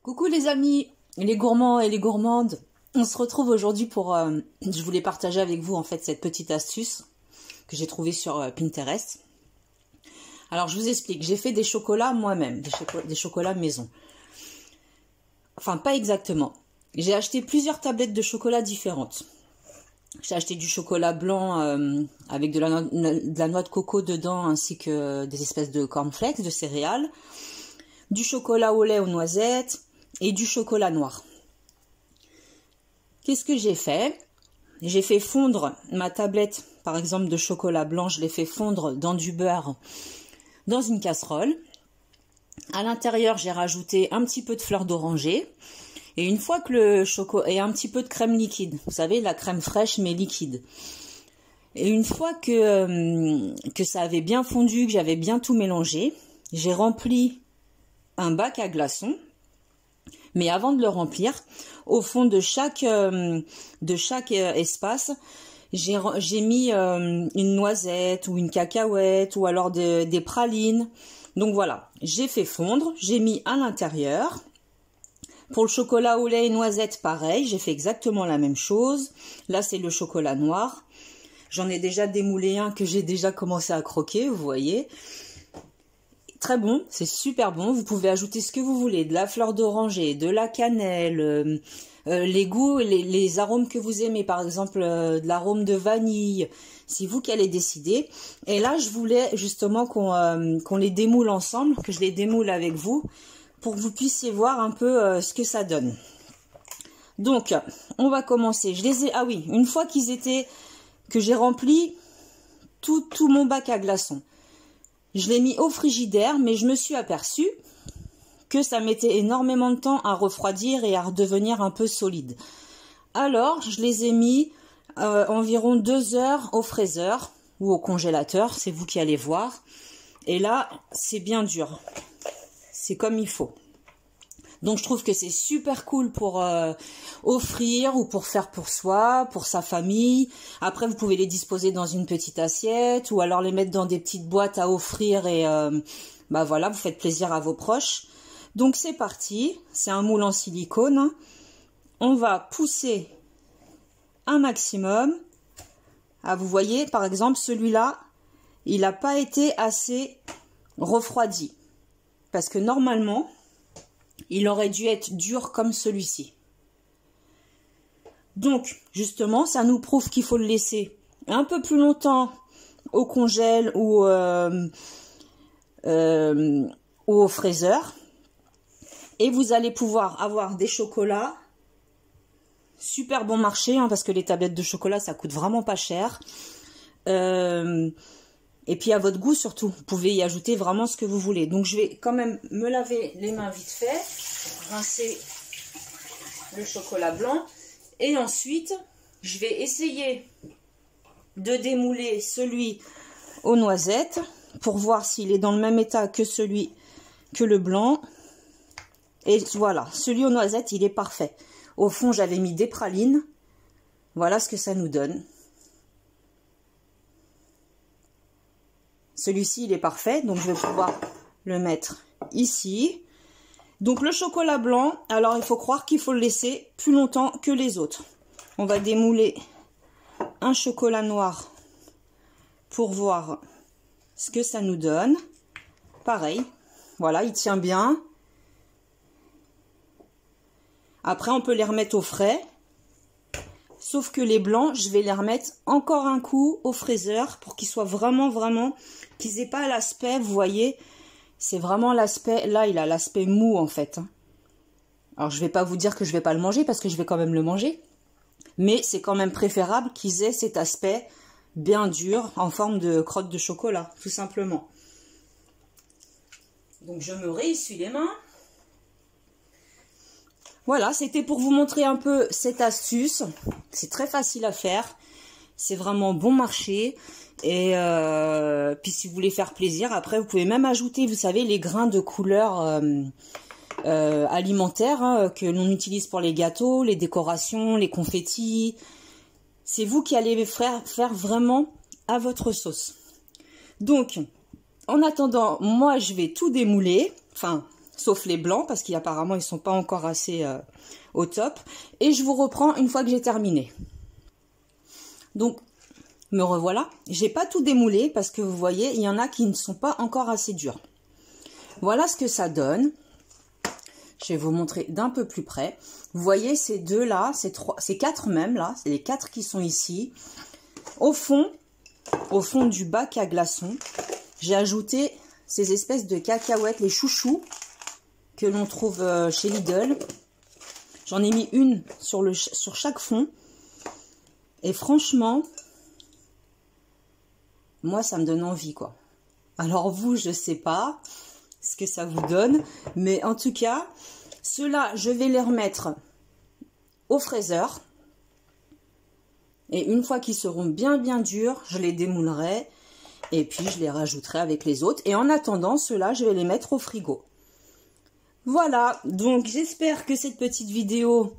Coucou les amis, les gourmands et les gourmandes. On se retrouve aujourd'hui pour... je voulais partager avec vous en fait cette petite astuce que j'ai trouvée sur Pinterest. Alors je vous explique, j'ai fait des chocolats moi-même, des chocolats maison. Enfin pas exactement. J'ai acheté plusieurs tablettes de chocolat différentes. J'ai acheté du chocolat blanc avec de la noix de coco dedans ainsi que des espèces de cornflakes, de céréales. Du chocolat au lait aux noisettes et du chocolat noir. Qu'est-ce que j'ai fait? J'ai fait fondre ma tablette, par exemple, de chocolat blanc, je l'ai fait fondre dans du beurre, dans une casserole. À l'intérieur, j'ai rajouté un petit peu de fleur d'oranger. Et une fois que le chocolat... et un petit peu de crème liquide. Vous savez, la crème fraîche mais liquide. Et une fois que ça avait bien fondu, que j'avais bien tout mélangé, j'ai rempli un bac à glaçons. Mais avant de le remplir, au fond de chaque espace, j'ai mis une noisette ou une cacahuète ou alors des pralines. Donc voilà, j'ai fait fondre, j'ai mis à l'intérieur. Pour le chocolat au lait et noisettes, pareil, j'ai fait exactement la même chose. Là, c'est le chocolat noir. J'en ai déjà démoulé un que j'ai déjà commencé à croquer, vous voyez. Très bon, c'est super bon. Vous pouvez ajouter ce que vous voulez, de la fleur d'oranger, de la cannelle, les goûts, les arômes que vous aimez, par exemple de l'arôme de vanille. C'est vous qui allez décider. Et là, je voulais justement qu'on les démoule ensemble, que je les démoule avec vous, pour que vous puissiez voir un peu ce que ça donne. Donc, on va commencer. Je les ai, ah oui, une fois que j'ai rempli tout mon bac à glaçons. Je l'ai mis au frigidaire, mais je me suis aperçue que ça mettait énormément de temps à refroidir et à redevenir un peu solide. Alors, je les ai mis environ 2 heures au fraiseur ou au congélateur, c'est vous qui allez voir. Et là, c'est bien dur. C'est comme il faut. Donc, je trouve que c'est super cool pour offrir ou pour faire pour soi, pour sa famille. Après, vous pouvez les disposer dans une petite assiette ou alors les mettre dans des petites boîtes à offrir et bah voilà, vous faites plaisir à vos proches. Donc, c'est parti. C'est un moule en silicone. On va pousser un maximum. Ah, vous voyez, par exemple, celui-là, il n'a pas été assez refroidi. Parce que normalement... il aurait dû être dur comme celui-ci. Donc, justement, ça nous prouve qu'il faut le laisser un peu plus longtemps au congèle ou au fraiseur. Et vous allez pouvoir avoir des chocolats super bon marché, hein, parce que les tablettes de chocolat, ça coûte vraiment pas cher. Et puis à votre goût surtout, vous pouvez y ajouter vraiment ce que vous voulez. Donc je vais quand même me laver les mains vite fait, rincer le chocolat blanc. Et ensuite, je vais essayer de démouler celui aux noisettes pour voir s'il est dans le même état que le blanc. Et voilà, celui aux noisettes, il est parfait. Au fond, j'avais mis des pralines. Voilà ce que ça nous donne. Celui-ci, il est parfait, donc je vais pouvoir le mettre ici. Donc le chocolat blanc, alors il faut croire qu'il faut le laisser plus longtemps que les autres. On va démouler un chocolat noir pour voir ce que ça nous donne. Pareil, voilà, il tient bien. Après, on peut les remettre au frais. Sauf que les blancs, je vais les remettre encore un coup au fraiseur pour qu'ils soient vraiment, qu'ils n'aient pas l'aspect, vous voyez, c'est vraiment l'aspect, là il a l'aspect mou en fait. Alors je vais pas vous dire que je vais pas le manger parce que je vais quand même le manger. Mais c'est quand même préférable qu'ils aient cet aspect bien dur en forme de crotte de chocolat, tout simplement. Donc je me réessuie les mains. Voilà, c'était pour vous montrer un peu cette astuce. C'est très facile à faire. C'est vraiment bon marché. Et puis si vous voulez faire plaisir, après vous pouvez même ajouter, vous savez, les grains de couleur alimentaire hein, que l'on utilise pour les gâteaux, les décorations, les confettis. C'est vous qui allez faire vraiment à votre sauce. Donc, en attendant, moi je vais tout démouler. Enfin, sauf les blancs, parce qu'apparemment, ils ne sont pas encore assez au top. Et je vous reprends une fois que j'ai terminé. Donc, me revoilà. J'ai pas tout démoulé, parce que vous voyez, il y en a qui ne sont pas encore assez durs. Voilà ce que ça donne. Je vais vous montrer d'un peu plus près. Vous voyez ces deux là, ces quatre même là, c'est les quatre qui sont ici. Au fond du bac à glaçons, j'ai ajouté ces espèces de cacahuètes, les chouchous que l'on trouve chez Lidl. J'en ai mis une sur chaque fond. Et franchement, moi ça me donne envie quoi. Alors vous, je sais pas ce que ça vous donne, mais en tout cas, ceux-là, je vais les remettre au fraiseur. Et une fois qu'ils seront bien durs, je les démoulerai et puis je les rajouterai avec les autres. Et en attendant, ceux-là, je vais les mettre au frigo. Voilà, donc j'espère que cette petite vidéo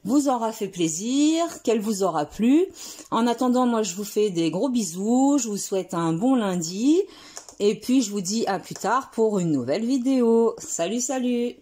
vous aura fait plaisir, qu'elle vous aura plu. En attendant, moi, je vous fais des gros bisous, je vous souhaite un bon lundi. Et puis, je vous dis à plus tard pour une nouvelle vidéo. Salut, salut!